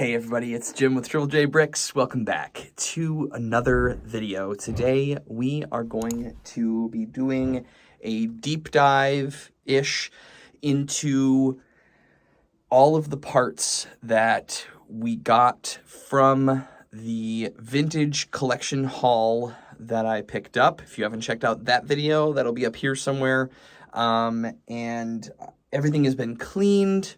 Hey everybody, it's Jim with Triple J Bricks. Welcome back to another video. Today we are going to be doing a deep dive-ish into all of the parts that we got from the vintage collection haul that I picked up. If you haven't checked out that video, that'll be up here somewhere. And everything has been cleaned.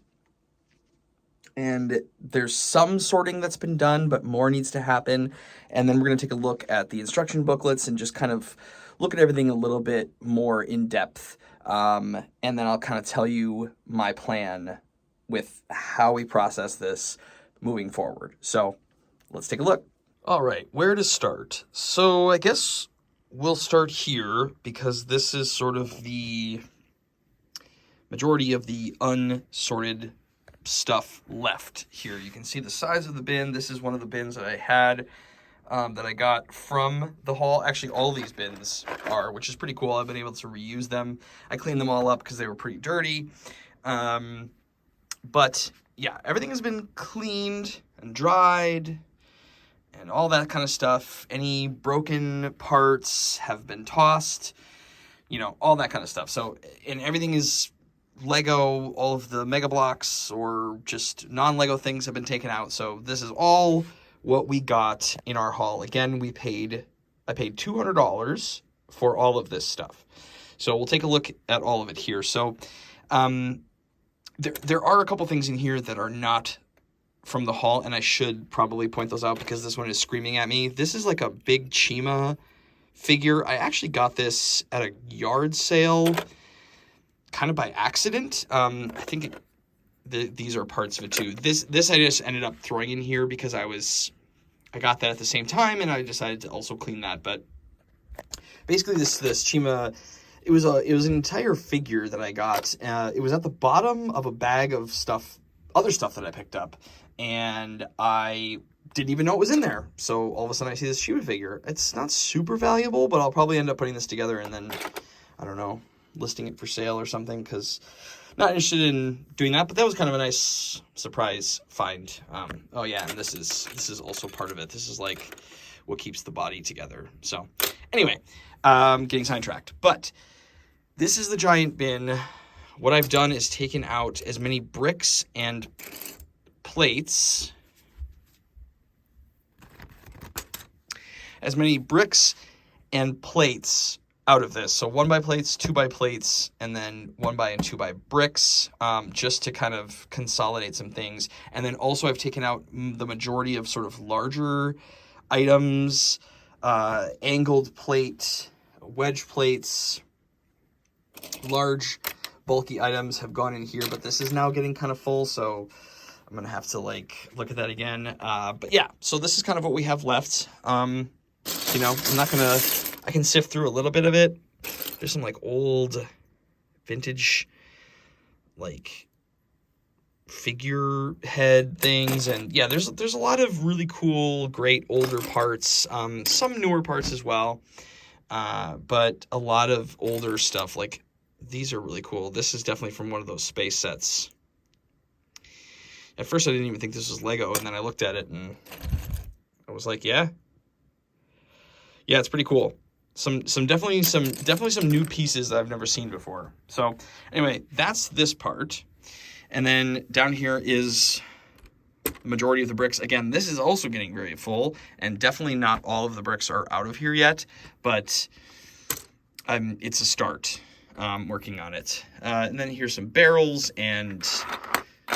And there's some sorting that's been done, but more needs to happen. And then we're going to take a look at the instruction booklets and just kind of look at everything a little bit more in depth. And then I'll kind of tell you my plan with how we process this moving forward. So let's take a look. All right, where to start? So I guess we'll start here because this is sort of the majority of the unsorted stuff left here. You can see the size of the bin. This is one of the bins that I had that I got from the haul. Actually, all these bins are, which is pretty cool. I've been able to reuse them. I cleaned them all up because they were pretty dirty. But yeah, everything has been cleaned and dried and all that kind of stuff. Any broken parts have been tossed, you know, all that kind of stuff. So, and everything is Lego, all of the Mega Blocks or just non-Lego things have been taken out. So this is all what we got in our haul. Again, I paid $200 for all of this stuff. So we'll take a look at all of it here. So there are a couple things in here that are not from the haul, and I should probably point those out because this one is screaming at me. This is like a big Chima figure. I actually got this at a yard sale kind of by accident. I think these are parts of it too. This I just ended up throwing in here because I got that at the same time, and I decided to also clean that. But basically, this Chima, it was an entire figure that I got. It was at the bottom of a bag of stuff, other stuff that I picked up, and I didn't even know it was in there. So all of a sudden, I see this Chima figure. It's not super valuable, but I'll probably end up putting this together and then, I don't know, listing it for sale or something, because not interested in doing that. But that was kind of a nice surprise find. Oh yeah, and this is also part of it. This is like what keeps the body together. So anyway, getting sidetracked, but this is the giant bin. What I've done is taken out as many bricks and plates out of this. So 1x plates, 2x plates, and then 1x and 2x bricks, just to kind of consolidate some things. And then also I've taken out the majority of sort of larger items, angled plate, wedge plates, large bulky items have gone in here, but this is now getting kind of full, so I'm gonna have to like look at that again. But yeah, so this is kind of what we have left. You know, I can sift through a little bit of it. There's some like old vintage like figurehead things, and yeah, there's a lot of really cool, great older parts, some newer parts as well, but a lot of older stuff. Like these are really cool. This is definitely from one of those space sets. At first I didn't even think this was Lego, and then I looked at it and I was like, yeah, it's pretty cool. Definitely some new pieces that I've never seen before. So anyway, that's this part. And then down here is the majority of the bricks. Again, this is also getting very full, and definitely not all of the bricks are out of here yet, but it's a start, working on it. And then here's some barrels and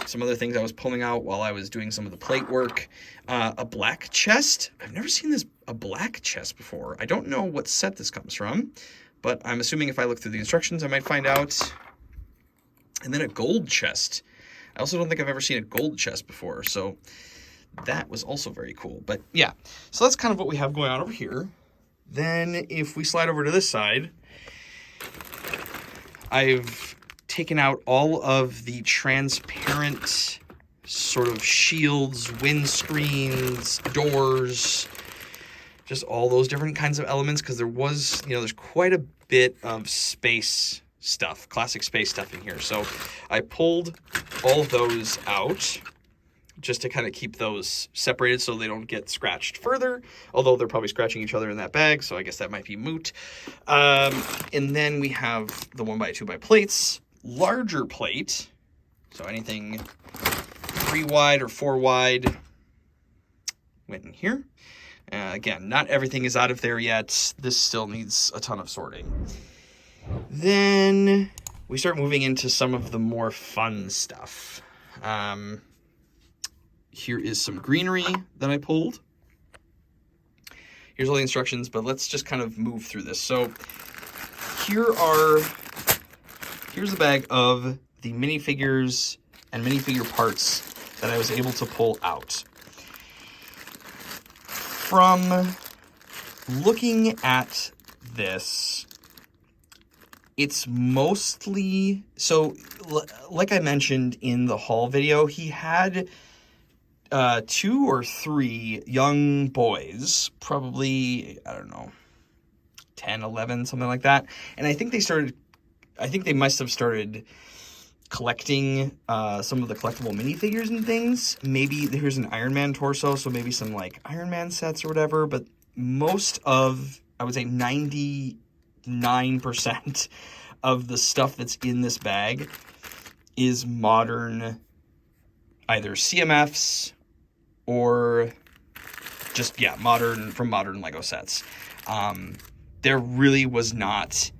some other things I was pulling out while I was doing some of the plate work. A black chest. I've never seen a black chest before. I don't know what set this comes from, but I'm assuming if I look through the instructions, I might find out. And then a gold chest. I also don't think I've ever seen a gold chest before, so that was also very cool. But yeah, so that's kind of what we have going on over here. Then if we slide over to this side, I've taken out all of the transparent sort of shields, windscreens, doors, just all those different kinds of elements, because there was, there's quite a bit of space stuff, classic space stuff in here. So I pulled all of those out. just to kind of keep those separated so they don't get scratched further, although they're probably scratching each other in that bag, so I guess that might be moot. And then we have the 1x2x plates, larger plate, so anything 3 wide or 4 wide went in here. Again, not everything is out of there yet. This still needs a ton of sorting. Then we start moving into some of the more fun stuff. Here is some greenery that I pulled. Here's all the instructions, but let's just kind of move through this. So here's a bag of the minifigures and minifigure parts that I was able to pull out. From looking at this, it's mostly, so like I mentioned in the haul video, he had 2 or 3 young boys, probably, I don't know, 10, 11, something like that. And I think they must have started collecting some of the collectible minifigures and things. Maybe here's an Iron Man torso, so maybe some like Iron Man sets or whatever, but most of, I would say 99% of the stuff that's in this bag is modern, either CMFs or just, yeah, modern Lego sets. There really was not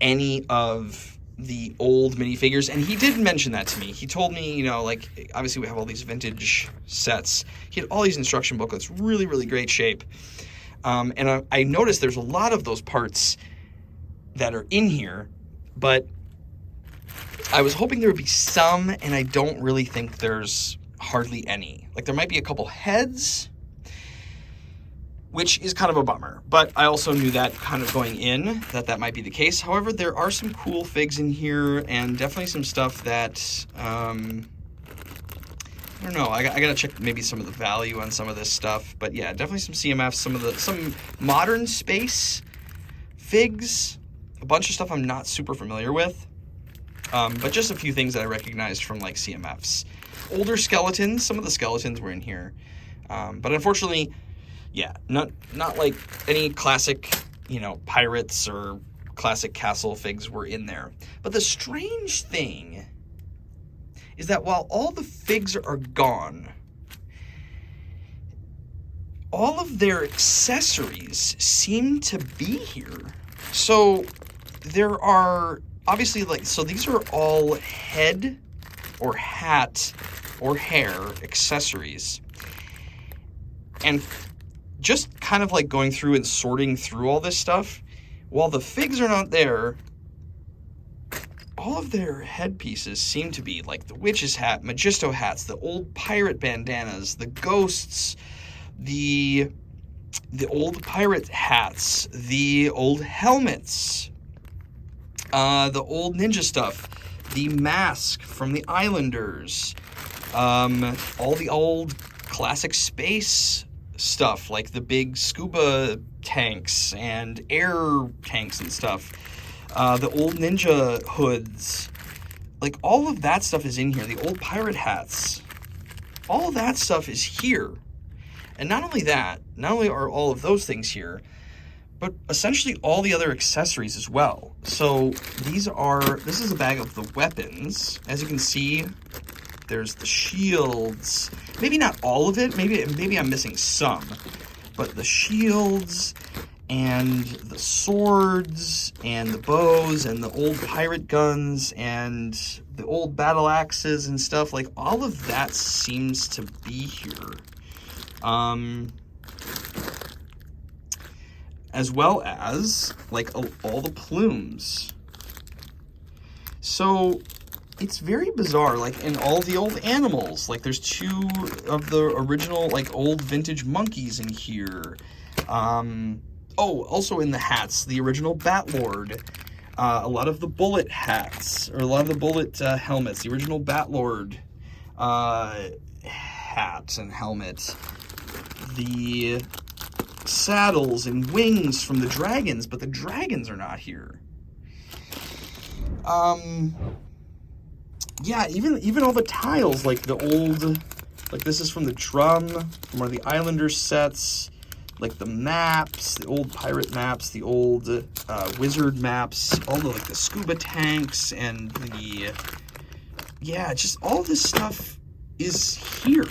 any of the old minifigures, and he did mention that to me. He told me, you know, like, obviously we have all these vintage sets. He had all these instruction booklets, really, really great shape. And I noticed there's a lot of those parts that are in here, but I was hoping there would be some, and I don't really think there's hardly any. Like, there might be a couple heads, which is kind of a bummer, but I also knew that kind of going in, that might be the case. However, there are some cool figs in here, and definitely some stuff that, I don't know, I gotta check maybe some of the value on some of this stuff, but yeah, definitely some CMFs, some modern space figs, a bunch of stuff I'm not super familiar with, but just a few things that I recognized from, like, CMFs. Older skeletons, some of the skeletons were in here, but unfortunately, yeah, not like any classic, you know, pirates or classic castle figs were in there. But the strange thing is that while all the figs are gone, all of their accessories seem to be here. So there are obviously, like, so these are all head or hat or hair accessories. And just kind of like going through and sorting through all this stuff, while the figs are not there, all of their headpieces seem to be like the witch's hat, Magisto hats, the old pirate bandanas, the ghosts, the old pirate hats, the old helmets, the old ninja stuff, the mask from the Islanders, all the old classic space stuff, like the big scuba tanks and air tanks and stuff, the old ninja hoods, like all of that stuff is in here. The old pirate hats, all of that stuff is here. And not only that, not only are all of those things here, but essentially all the other accessories as well. So this is a bag of the weapons. As you can see, there's the shields, maybe not all of it, maybe I'm missing some, but the shields and the swords and the bows and the old pirate guns and the old battle axes and stuff, like all of that seems to be here. As well as like all the plumes. So it's very bizarre, like, in all the old animals, like, there's 2 of the original, like, old vintage monkeys in here. Also in the hats, the original Batlord, a lot of the bullet hats, or a lot of the bullet helmets, the original Batlord hat and helmet, the saddles and wings from the dragons, but the dragons are not here. Yeah, even all the tiles, like the old Like, this is from the drum, from one of the Islanders sets. Like, the maps, the old pirate maps, the old wizard maps, all the, like, the scuba tanks, and the... Yeah, just all this stuff is here.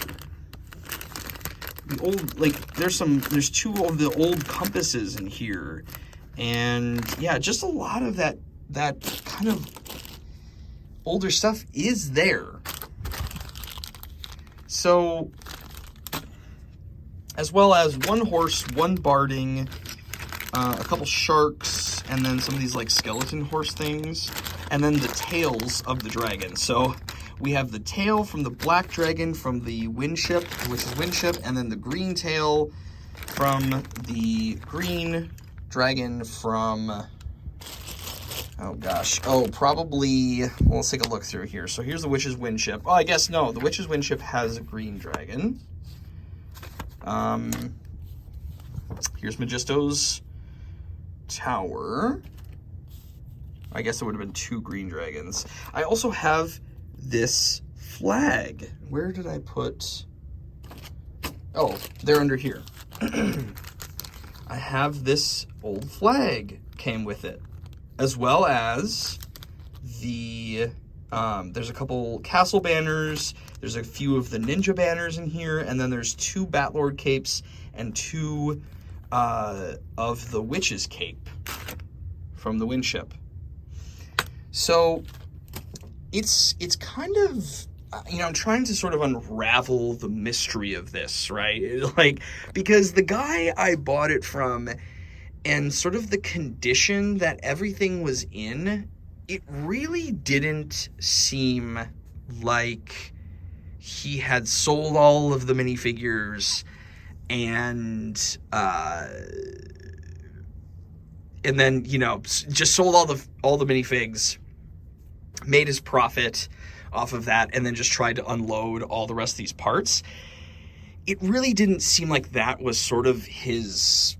The old, like, there's two of the old compasses in here. And, yeah, just a lot of that kind of older stuff is there. So, as well as one horse, one barding, a couple sharks, and then some of these, like, skeleton horse things, and then the tails of the dragon. So, we have the tail from the black dragon from the Windship, which is Windship, and then the green tail from the green dragon from, oh gosh, probably, well, let's take a look through here. So here's the Witch's Windship. Oh, I guess no, the Witch's Windship has a green dragon. Here's Megisto's tower. I guess it would have been 2 green dragons. I also have this flag. Where did I put? Oh, they're under here. I have this old flag came with it, as well as the, there's a couple castle banners, there's a few of the ninja banners in here, and then there's 2 Batlord capes and 2 of the Witch's cape from the Windship. So it's kind of, you know, I'm trying to sort of unravel the mystery of this, right? Like, because the guy I bought it from and sort of the condition that everything was in, it really didn't seem like he had sold all of the minifigures and then, you know, just sold all the minifigs, made his profit off of that, and then just tried to unload all the rest of these parts. It really didn't seem like that was sort of his,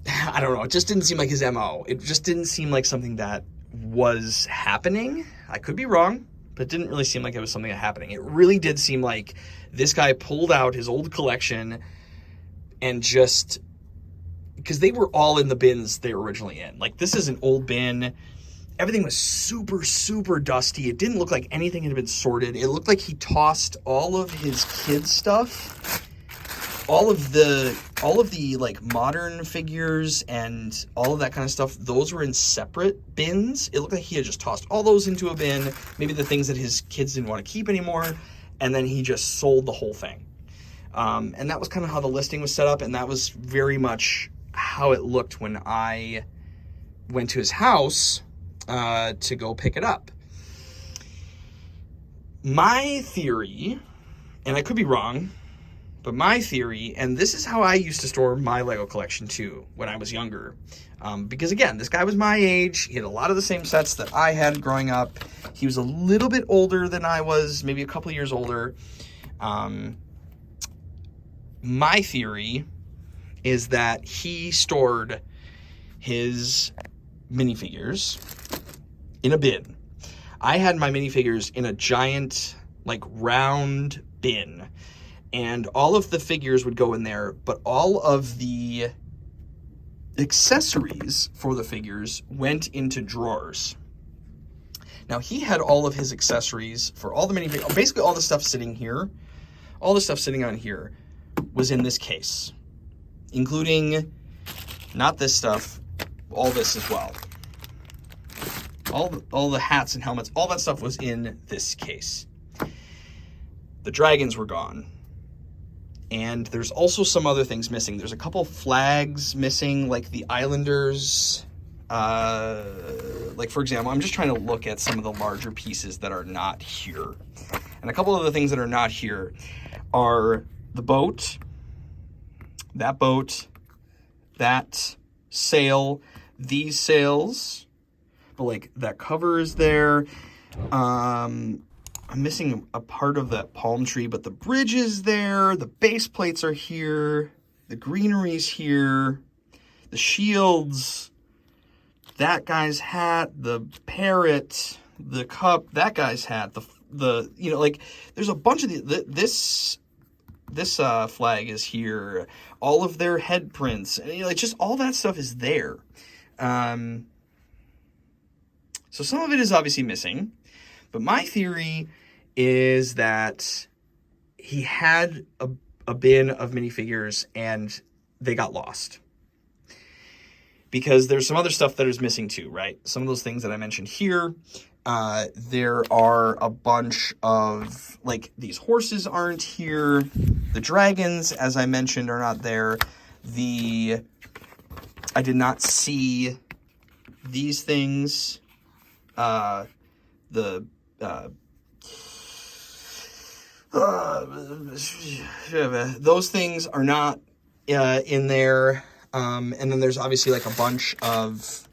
I don't know, it just didn't seem like his MO. It just didn't seem like something that was happening. I could be wrong, but it didn't really seem like it was something that happening. It really did seem like this guy pulled out his old collection and just, because they were all in the bins they were originally in. Like, this is an old bin. Everything was super, super dusty. It didn't look like anything had been sorted. It looked like he tossed all of his kids' stuff, all of the like modern figures and all of that kind of stuff. Those were in separate bins. It looked like he had just tossed all those into a bin, maybe the things that his kids didn't want to keep anymore, and then he just sold the whole thing. And that was kind of how the listing was set up, and that was very much how it looked when I went to his house to go pick it up. My theory, and I could be wrong, but my theory, and this is how I used to store my Lego collection too when I was younger, because again, this guy was my age. He had a lot of the same sets that I had growing up. He was a little bit older than I was, maybe a couple of years older. My theory is that he stored his minifigures in a bin. I had my minifigures in a giant, like, round bin, and all of the figures would go in there, but all of the accessories for the figures went into drawers. Now, he had all of his accessories for all the minifigures, basically all the stuff sitting here, all the stuff sitting on here was in this case, including, not this stuff, all this as well. All the hats and helmets, all that stuff was in this case. The dragons were gone. And there's also some other things missing. There's a couple flags missing, like the Islanders. Like, for example, I'm just trying to look at some of the larger pieces that are not here. And a couple of the things that are not here are the boat, that sail, these sails, but like that cover is there. I'm missing a part of that palm tree, but the bridge is there. The base plates are here. The greenery's here. The shields, that guy's hat, the parrot, the cup, that guy's hat, you know, like there's a bunch of this flag is here, all of their head prints, and you know, like just all that stuff is there. So some of it is obviously missing, but my theory is that he had a bin of minifigures and they got lost. Because there's some other stuff that is missing too, right? Some of those things that I mentioned here. There are a bunch of, like, these horses aren't here. The dragons, as I mentioned, are not there. I did not see these things. Those things are not in there. And then there's obviously like a bunch of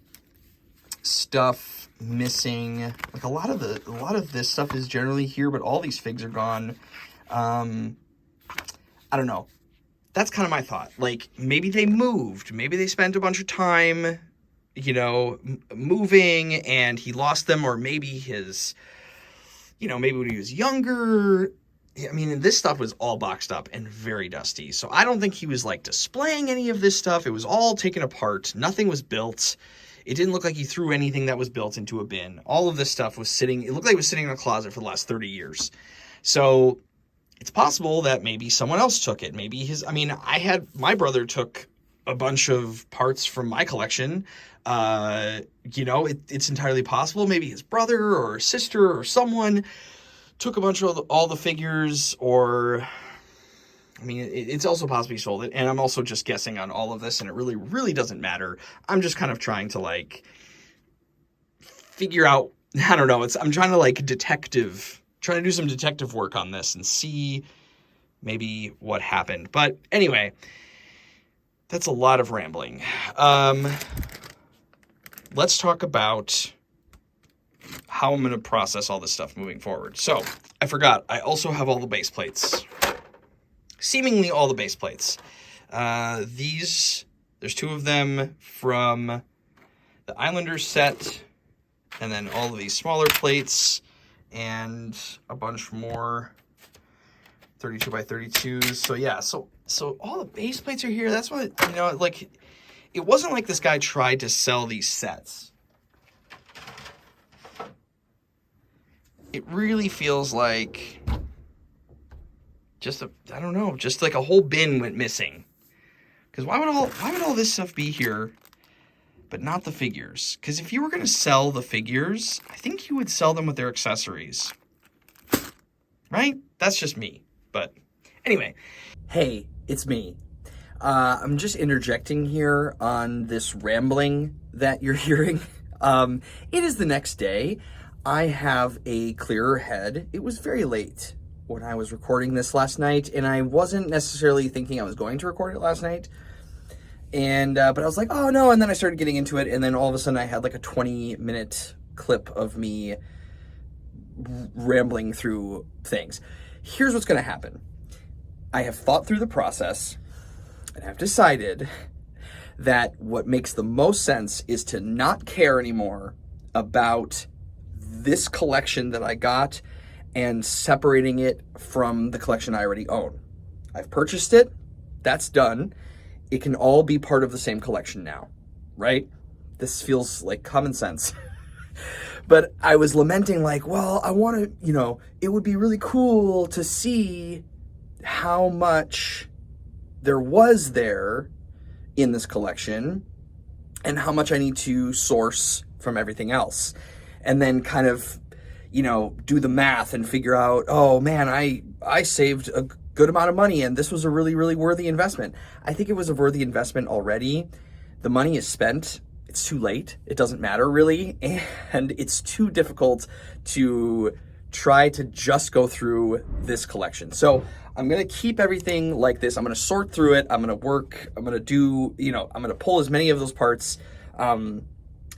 stuff missing. Like a lot of this stuff is generally here, but all these figs are gone. I don't know. That's kind of my thought. Like, maybe they moved. Maybe they spent a bunch of time, you know, moving and he lost them, or maybe his, you know, maybe when he was younger. I mean, this stuff was all boxed up and very dusty. So I don't think he was like displaying any of this stuff. It was all taken apart. Nothing was built. It didn't look like he threw anything that was built into a bin. All of this stuff was sitting, it looked like it was sitting in a closet for the last 30 years. So it's possible that maybe someone else took it. Maybe my brother took a bunch of parts from my collection. You know, it's entirely possible. Maybe his brother or sister or someone took a bunch of all the figures, or, I mean, it's also possible he sold it. And I'm also just guessing on all of this, and it really, really doesn't matter. I'm just kind of trying to, like, figure out, I don't know, I'm trying to, like, trying to do some detective work on this and see maybe what happened. But anyway, that's a lot of rambling. Let's talk about how I'm going to process all this stuff moving forward. So, I forgot, I also have all the base plates. Seemingly all the base plates. There's two of them from the Islanders set, and then all of these smaller plates, and a bunch more 32 by 32s. So yeah, so all the base plates are here. That's what, you know, like, it wasn't like this guy tried to sell these sets. It really feels like I don't know, just like a whole bin went missing. Because why would all this stuff be here, but not the figures? Because if you were going to sell the figures, I think you would sell them with their accessories. Right? That's just me. But anyway. Hey, it's me. I'm just interjecting here on this rambling that you're hearing. It is the next day. I have a clearer head. It was very late when I was recording this last night, and I wasn't necessarily thinking I was going to record it last night. And but I was like, oh no, and then I started getting into it, and then all of a sudden I had like a 20-minute clip of me rambling through things. Here's what's going to happen. I have thought through the process, and I've decided that what makes the most sense is to not care anymore about this collection that I got and separating it from the collection I already own. I've purchased it. That's done. It can all be part of the same collection now, right? This feels like common sense. But I was lamenting like, well, I want to, you know, it would be really cool to see how much there was there in this collection and how much I need to source from everything else. And then kind of, you know, do the math and figure out, oh man, I saved a good amount of money and this was a really, really worthy investment. I think it was a worthy investment already. The money is spent. It's too late. It doesn't matter really. And it's too difficult to try to just go through this collection. So I'm going to keep everything like this. I'm going to sort through it. I'm going to work. I'm going to do, you know, I'm going to pull as many of those parts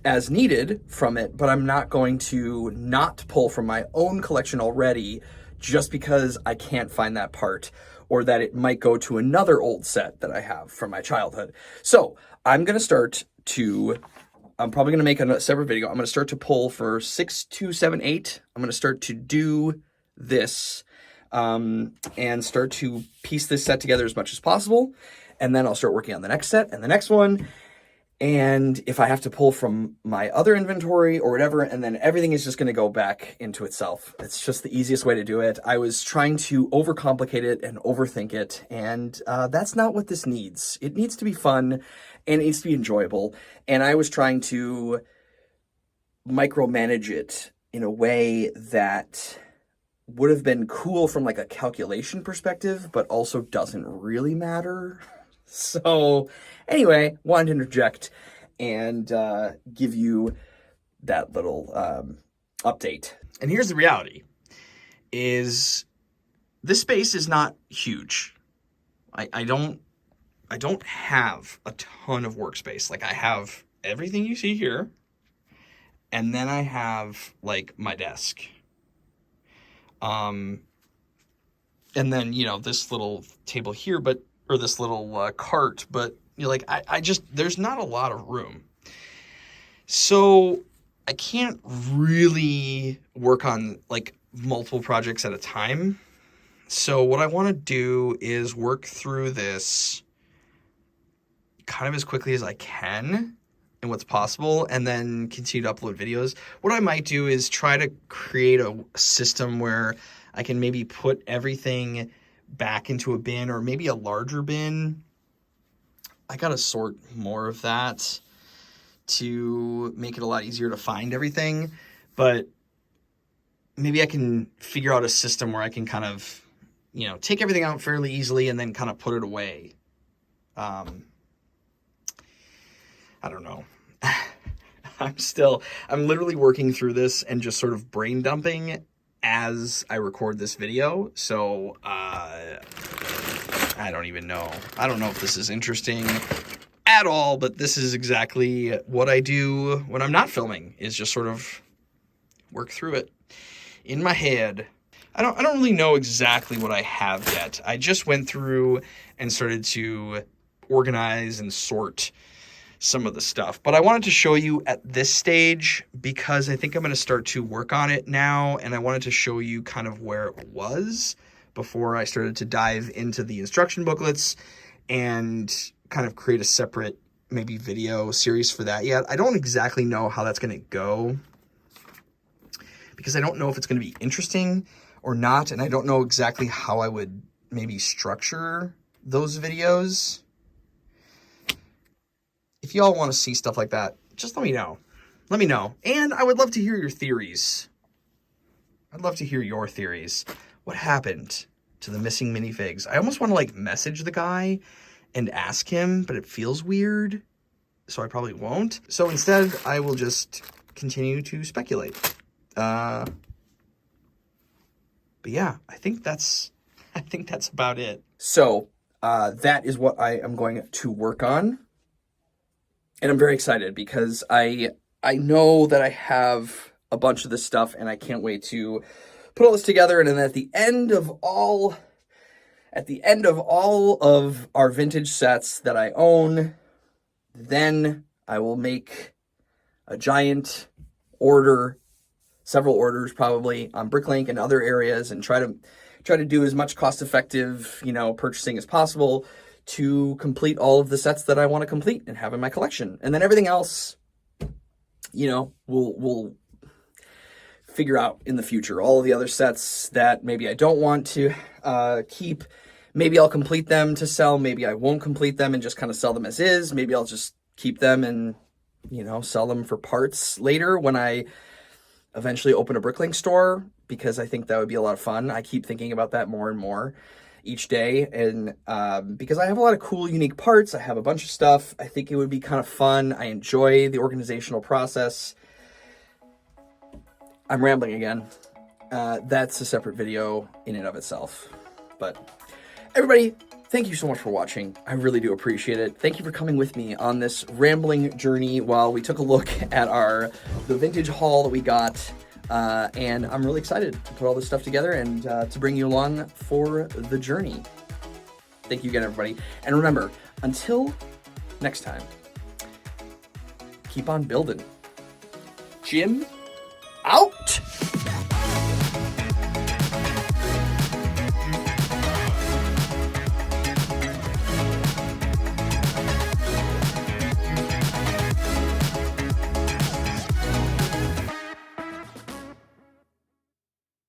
as needed from it, but I'm not going to not pull from my own collection already just because I can't find that part, or that it might go to another old set that I have from my childhood. So I'm going to start to, I'm probably going to make a separate video. I'm going to start to pull for 6, 2, 7, 8. I'm going to start to do this and start to piece this set together as much as possible. And then I'll start working on the next set and the next one. And if I have to pull from my other inventory or whatever, and then everything is just going to go back into itself. It's just the easiest way to do it. I was trying to overcomplicate it and overthink it, and that's not what this needs. It needs to be fun, and it needs to be enjoyable. And I was trying to micromanage it in a way that would have been cool from like a calculation perspective, but also doesn't really matter. So anyway, wanted to interject and give you that little update. And here's the reality, is this space is not huge. I don't have a ton of workspace. Like I have everything you see here, and then I have like my desk. And then, you know, this little table here, or this little cart, but you know, like I just, there's not a lot of room. So I can't really work on like multiple projects at a time. So what I want to do is work through this kind of as quickly as I can and what's possible, and then continue to upload videos. What I might do is try to create a system where I can maybe put everything back into a bin, or maybe a larger bin. I gotta sort more of that to make it a lot easier to find everything, but maybe I can figure out a system where I can kind of, you know, take everything out fairly easily and then kind of put it away. I don't know. I'm literally working through this and just sort of brain dumping as I record this video. So, I don't even know. I don't know if this is interesting at all, but this is exactly what I do when I'm not filming, is just sort of work through it in my head. I don't really know exactly what I have yet. I just went through and started to organize and sort some of the stuff, but I wanted to show you at this stage because I think I'm going to start to work on it now, and I wanted to show you kind of where it was before I started to dive into the instruction booklets and kind of create a separate maybe video series for that yet. I don't exactly know how that's going to go because I don't know if it's going to be interesting or not, and I don't know exactly how I would maybe structure those videos. If y'all want to see stuff like that, just let me know. Let me know. And I would love to hear your theories. I'd love to hear your theories. What happened to the missing minifigs? I almost want to like message the guy and ask him, but it feels weird, so I probably won't. So instead, I will just continue to speculate. But yeah, I think that's about it. So that is what I am going to work on. And I'm very excited because I know that I have a bunch of this stuff, and I can't wait to put all this together. And then at the end of all of our vintage sets that I own, then I will make a giant order, several orders probably on Bricklink and other areas, and try to do as much cost-effective, you know, purchasing as possible to complete all of the sets that I want to complete and have in my collection. And then everything else, you know, we'll figure out in the future. All of the other sets that maybe I don't want to keep, maybe I'll complete them to sell. Maybe I won't complete them and just kind of sell them as is. Maybe I'll just keep them and, you know, sell them for parts later when I eventually open a Bricklink store, because I think that would be a lot of fun. I keep thinking about that more and more each day, and because I have a lot of cool, unique parts, I have a bunch of stuff. I think it would be kind of fun. I enjoy the organizational process. I'm rambling again. That's a separate video in and of itself. But everybody, thank you so much for watching. I really do appreciate it. Thank you for coming with me on this rambling journey while we took a look at the vintage haul that we got. And I'm really excited to put all this stuff together and to bring you along for the journey. Thank you again, everybody. And remember, until next time, keep on building. Jim